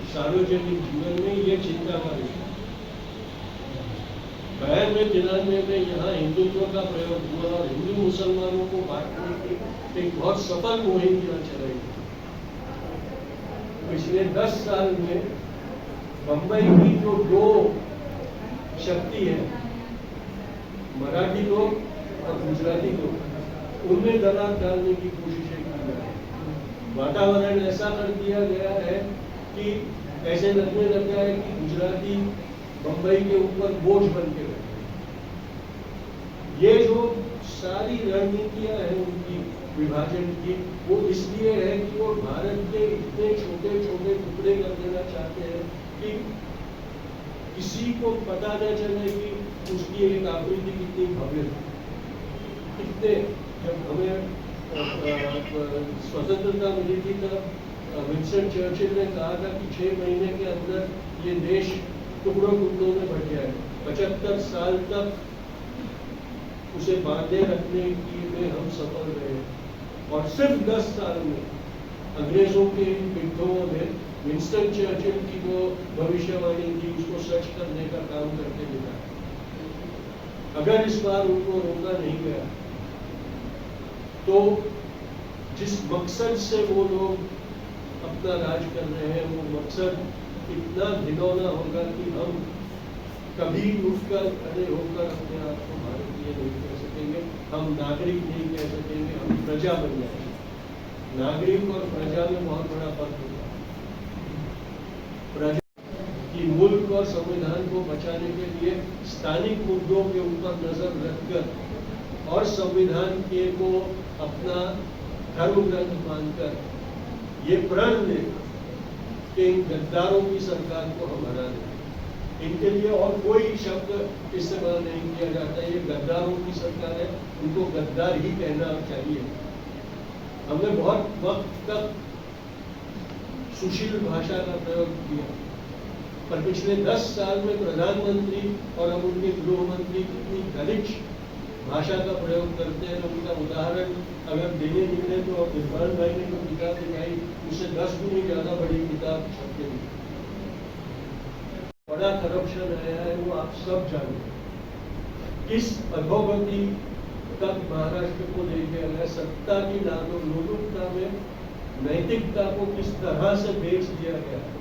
सार्वजनिक जीवन में ये चिंता का विषय। 92-93 में यहाँ हिंदुत्व का प्रयोग हुआ और हिंदू मुसलमानों को बांटने की एक बहुत सफल मुहिम यहाँ चलाई। पिछले 10 साल में बंबई की जो दो शक्ति है, मराठी लोग और गुजराती लोग, उनमें दरार डालने की कोशिशें की गई। वातावरण ऐसा कर दिया गया है कि ऐसे लगने लगा है कि गुजराती बंबई के ऊपर बोझ बन के बैठे। ये जो सारी रणनीतियां हैं उनकी विभाजन की, वो इसलिए है कि वो भारत के इतने छोटे छोटे टुकड़े कर देना चाहते हैं कि किसी को पता न चले कि उसकी एक आकृति कितनी भव्य है। कितने, जब हमें स्वतंत्रता मिली थी तब विंस्टन चर्चिल ने कहा था कि 6 महीने के अंदर ये देश टुकड़ों टुकड़ों में बढ़ जाए। 75 साल तक उसे बांधे रखने की में हम सफल रहे और सिर्फ 10 साल में अंग्रेजों के विद्रोह में विंस्टन चर्चिल की जो भविष्यवाणी थी उसको सच करने का काम करके दिखाया। अगर इस बार उनको रोका नहीं गया तो जिस मकसद से वो लोग अपना राज कर रहे हैं, वो मकसद इतना घिनौना होगा कि हम कभी उठकर खड़े होकर अपने आप को भारतीय नहीं कह सकेंगे, हम नागरिक नहीं कह सकेंगे, हम प्रजा बन जाएंगे। नागरिक और प्रजा में बहुत बड़ा फर्क होगा। प्रजा की मुल्क और संविधान को बचाने के लिए स्थानिक मुद्दों के ऊपर नजर रखकर और संविधान के को अपना धर्म ग्रंथ मानकर ये प्रण ले कि इन गद्दारों की सरकार को हम हरा दें। इनके लिए और कोई शब्द इस्तेमाल नहीं किया जाता। ये गद्दारों की सरकार है, उनको गद्दार ही कहना चाहिए। हमने बहुत वक्त तक सुशील भाषा का प्रयोग किया, पर पिछले 10 साल में प्रधानमंत्री और अब उनके गृह मंत्री कितनी गलिच्छ भाषा का प्रयोग करते हैं। उनका उदाहरण अगर देने निकले तो इरफान भाई ने जो किताब दिखाई उससे 10 गुनी ज्यादा बड़ी किताब छपके दी। बड़ा करप्शन आया है, वो आप सब जानते। इस अधोगति तक महाराष्ट्र को ले गया है। सत्ता की लोलुपता में नैतिकता को किस तरह से बेच दिया गया है,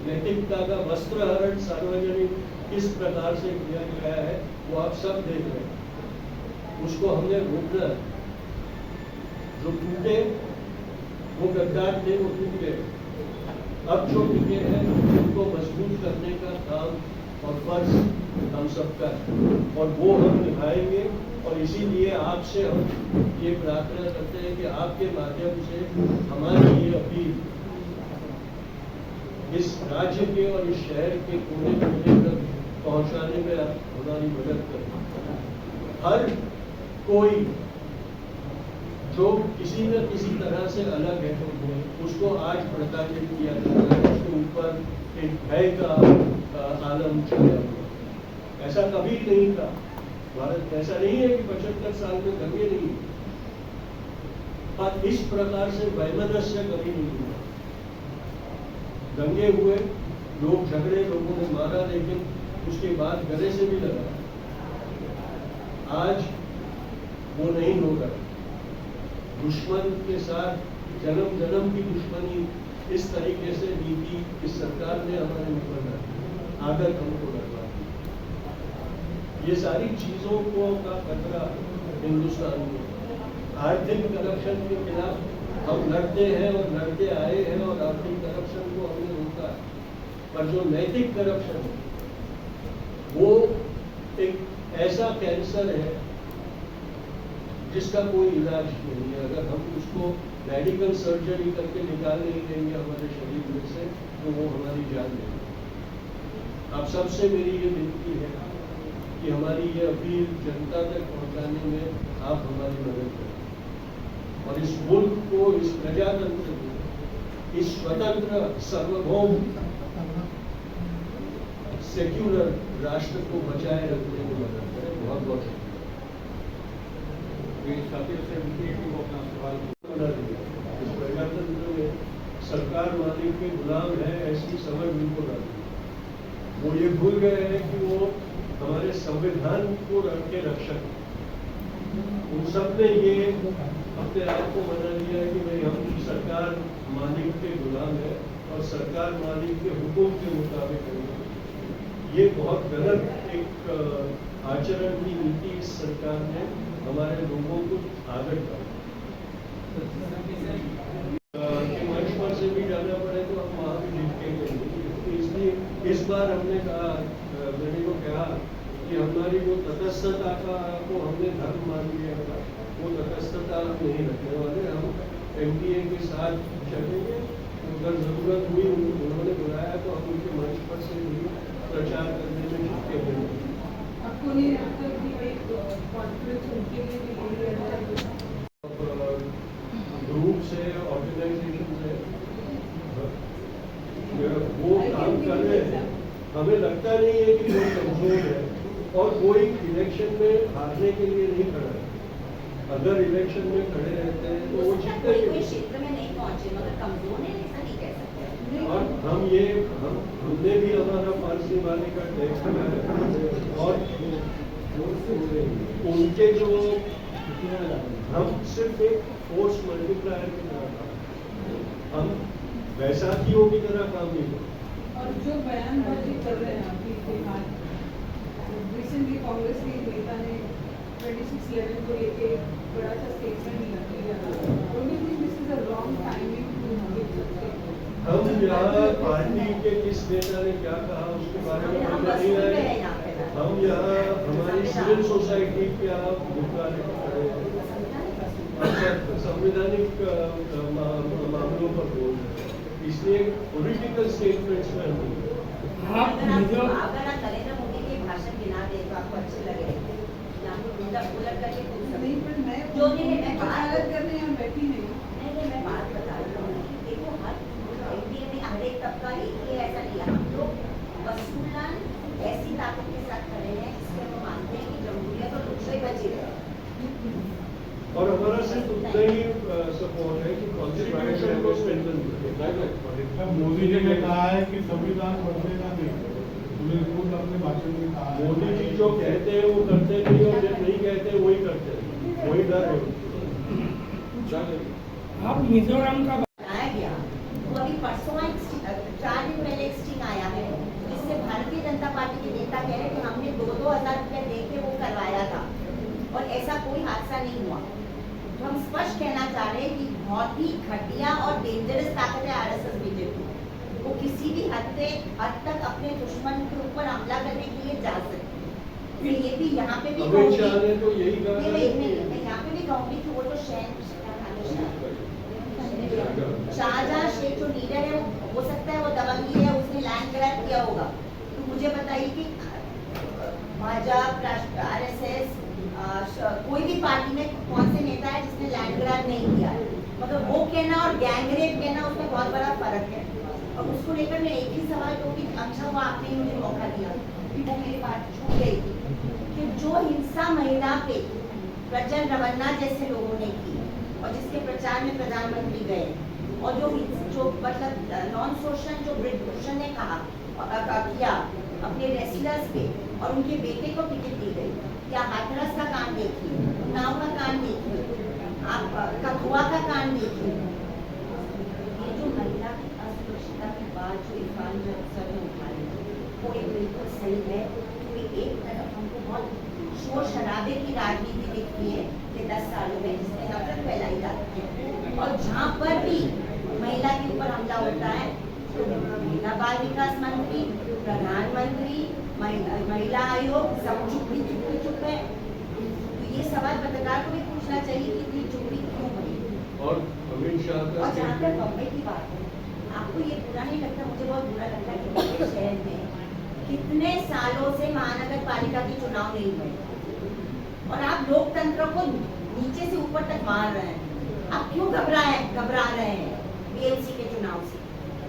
नैतिकता का वस्त्रहरण सार्वजनिक किस प्रकार से किया गया है, वो आप सब देख रहे हैं। उसको हमने रोकना। जो टूटे वो गद्दार थे, वो टूट गए। अब जो टिके हैं उनको मजबूत करने का काम और फर्ज हम सबका है और वो हम निभाएंगे। और इसीलिए आपसे हम ये प्रार्थना करते हैं कि आपके माध्यम से हमारी ये अपील इस राज्य के और इस शहर के कोने कोने तक पहुंचाने में आप हमारी मदद करें। हर कोई जो किसी न किसी तरह से अलग है उसको आज प्रताड़ित किया जा रहा है, उसके ऊपर एक भय का आलम छाया हुआ। ऐसा कभी नहीं था भारत में। ऐसा नहीं है कि 75 साल में दंगे नहीं, पर इस प्रकार से वैमनस्य कभी नहीं हुआ। दंगे हुए, लोग झगड़े, लोगों ने मारा, लेकिन उसके बाद गले से भी लगा। आज वो नहीं होगा। दुश्मन के साथ जन्म जन्म की दुश्मनी इस तरीके से नीति इस सरकार ने हमारे ऊपर डाली, आदत हमको लगवा। ये सारी चीजों को का खतरा हिंदुस्तान में। आर्थिक करप्शन के खिलाफ हम लड़ते हैं और लड़ते आए हैं और आर्थिक करप्शन को हमने रोका है, पर जो नैतिक करप्शन है वो एक ऐसा कैंसर है जिसका कोई इलाज नहीं है। अगर हम उसको मेडिकल सर्जरी करके निकाल नहीं देंगे हमारे शरीर में से तो वो हमारी जान लेगी। आप सबसे मेरी ये विनती है कि हमारी ये अपील जनता तक पहुंचाने में आप हमारी मदद करें और इस मुल्क को, इस प्रजातंत्र को, इस स्वतंत्र सार्वभौम सेक्युलर राष्ट्र को बचाए रखने में मदद करें। बहुत बहुत शुक्रिया। इस प्रजातंत्र में सरकार मालिक के गुलाम है ऐसी समझ उनको ना दी। वो ये भूल गए हैं कि वो हमारे संविधान को के रक्षक हैं। उन सब ने ये अपने आप को बना लिया है कि भाई हम सरकार मालिक के गुलाम है और सरकार मालिक के हुक्म के मुताबिक करेंगे। ये बहुत गलत एक आचरण की नीति इस सरकार ने हमारे लोगों को आदत डाली। कि मंच पर से भी जाना पड़े तो हम वहाँ भी जीतेंगे। इसलिए इस बार हमने कहा, मैंने को कहा कि हमारी जो तटस्थता को हमने धर्म मान लिया था, वो तटस्थता नहीं रखने वाले। हम एनडीए के साथ चलेंगे। अगर जरूरत हुई उन्होंने बुलाया तो हम उनके मंच पर से भी प्रचार करने में जुटे हुए। आपको नहीं लगता कि एक कॉन्फ्रेंस उनके लिए भी लिया जाए? ग्रुप से, ऑर्गेनाइजेशन से वो काम कर रहे हैं। हमें लगता नहीं है कि कोई कमजोर है और कोई इलेक्शन में हारने के लिए नहीं खड़ा है। अगर इलेक्शन में खड़े रहते हैं तो वो जीतते हैं। कोई क्षेत्र में नहीं पहुंचे मगर कमजोर है, ऐसा नहीं कह सकते। और हमने भी हमारा फर्ज निभाने का टैक्स लगाया और उनके जो हम सिर्फ एक फोर्स मल्टीप्लायर की तरह काम, हम वैसाखियों की तरह काम नहीं करते। और जो बयानबाजी कर रहे हैं अभी फिलहाल, रिसेंटली कांग्रेस के नेता ने 26/11 को लेके बड़ा सा स्टेटमेंट दिया था। Don't you think this is a wrong timing to give such? हम यहाँ पार्टी के किस नेता ने क्या कहा उसके बारे में हम नहीं आए। हम यहाँ हमारी सिविल सोसाइटी के आप मुद्दा लेकर खड़े हैं, संवैधानिक मामलों पर बोल रहे हैं, इसलिए पॉलिटिकल स्टेटमेंट्स में अगर आप नरेंद्र मोदी के भाषण गिना दे तो आपको अच्छे लगे उलट करके नहीं, पर मैं जो नहीं मैं बात करने यहाँ बैठी नहीं। मैं बात बता रही हूँ। देखो हर एनडीए में हर एक तबका एक ही ऐसा नहीं है। हम लोग वसूलन ऐसी ताकत के साथ खड़े हैं जिससे हम मानते हैं कि जमहूरियत और लोकशाही बची रहे। और हमारा सिर्फ उतना ही सपोर्ट है कि कॉन्स्टिट्यूशन को स्ट्रेंथन करें। मोदी जी ने कहा है कि संविधान बदलेगा नहीं, उन्होंने खुद अपने भाषण में कहा है। मोदी जी जो कहते हैं वो करते नहीं और जो नहीं कहते वही करते हैं, वही डर है। आप मिजोरम का बनाया गया वो अभी परसों 4 दिन पहले एक स्टिंग आया है जिससे भारतीय जनता पार्टी के नेता कह रहे कि हमने 2-2 हज़ार रुपये दे के वो करवाया था और ऐसा कोई हादसा नहीं हुआ। तो हम स्पष्ट कहना चाह रहे हैं कि बहुत ही घटिया और डेंजरस ताकत है आरएसएस बीजेपी। वो किसी भी हद तक अपने दुश्मन के ऊपर हमला करने के लिए जा सकती है। ये भी यहाँ पे भी अमित शाह ने तो यही कहा है मैं यहाँ पे भी कहूँगी कि वो तो शाहजहां शेख जो लीडर है वो हो सकता है वो दबंगी है, उसने लैंड ग्रैब किया होगा। तो मुझे बताइए कि भाजपा, आरएसएस, कोई भी पार्टी में कौन से नेता है जिसने लैंड ग्रैब नहीं किया है? मतलब वो कहना और गैंगरेप कहना उसमें बहुत बड़ा फर्क है। और उसको लेकर मैं एक ही सवाल कहूँगी, अच्छा वो आपने मुझे मौका दिया कि वो मेरी बात छूट गई थी कि जो हिंसा महिला पे प्रज्वल रवन्ना जैसे लोगों ने की और जिसके प्रचार में प्रधानमंत्री गए और जो मतलब नॉन सोशल जो ब्रिजभूषण ने कहा किया अपने रेसलर्स पे और उनके बेटे को टिकट दी गई, या हाथरस का कांड देखिए, उन्नाव का कांड देखिए, आप कठुआ का कांड देखिए। ये जो महिला की असुरक्षितता की बात जो इरफान सर ने उठाई वो एक बिल्कुल सही है। एक तरफ हमको बहुत शोर शराबे की राजनीति दिखती है कि 10 सालों में जिसमें नफरत फैलाई जाती है और जहाँ पर भी महिला के ऊपर हमला होता है तो महिला बाल विकास मंत्री, प्रधानमंत्री, महिला आयोग सब चुप है। तो ये सवाल पत्रकार को भी पूछना चाहिए कि इतनी चुप्पी क्यों बनी। और अमित शाह का और जहाँ तक बम्बई की बात है, आपको ये बुरा नहीं लगता? मुझे बहुत बुरा लगता है कि बम्बई शहर में कितने सालों से महानगर पालिका के चुनाव नहीं हुए और आप लोकतंत्र को नीचे से ऊपर तक मार रहे हैं। आप क्यों घबरा रहे हैं बीएमसी के चुनाव से?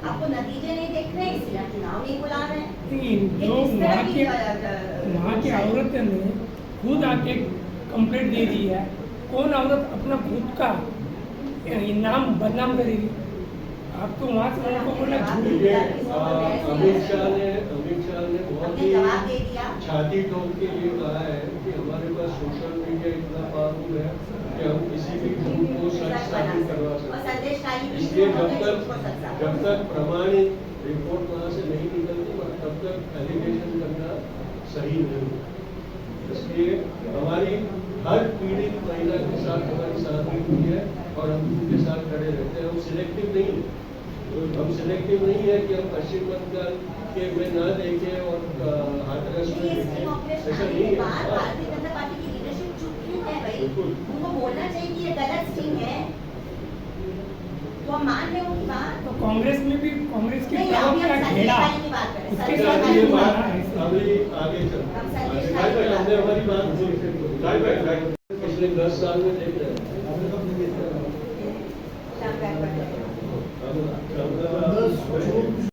आपको नतीजे नहीं देख रहे इसलिए चुनाव नहीं बुला रहे हैं। जो वहाँ की औरतें ने खुद आके कंप्लेंट दे दी है, कौन औरत अपना खुद का नाम बदनाम करेगी? आप तो वहाँ से उनको बोला झूठ। देखिए, अमित शाह ने बहुत हमने ही जवाब दे दिया। छाती ठोक के ये कहा है कि हमारे पास सोशल मीडिया इतना पावरफुल है कि हम किसी भी झूठ को सच साबित करवा और सकते संदेश खाली हैं। भी इसलिए झूठ को सच साबित। जब तक प्रमाणित रिपोर्ट वहाँ से नहीं निकलती तब तक एलिगेशन करना सही नहीं है। इसलिए हमारी हर पीड़ित महिला के साथ हमारी साथी हुई है और हम उनके साथ खड़े रहते हैं। हम सिलेक्टिव नहीं है, हम सिलेक्टिव नहीं है कि हम पश्चिम बंगाल के में ना देखें और हाथरस में ये देखें, कांग्रेस ऐसा आने नहीं के है। बाद हाँ। भारतीय जनता पार्टी की लीडरशिप चुप क्यों है भाई? बिल्कुल। उनको बोलना चाहिए कि ये गलत स्कीम है, तो हम मान रहे हो उनकी बात। तो कांग्रेस में भी कांग्रेस के नहीं, अभी प्रवक्ता हम संदेश घेरा खाली की बात करें। उसके संदेश साथ खाली ये भी की बात हुआ है। अभी आगे चलते हम हैं। संदेश भाई खाली हमने हमारी बात पिछले 10 साल में देख रहे हैं। श्याम गायकवाड़। अब 10 जून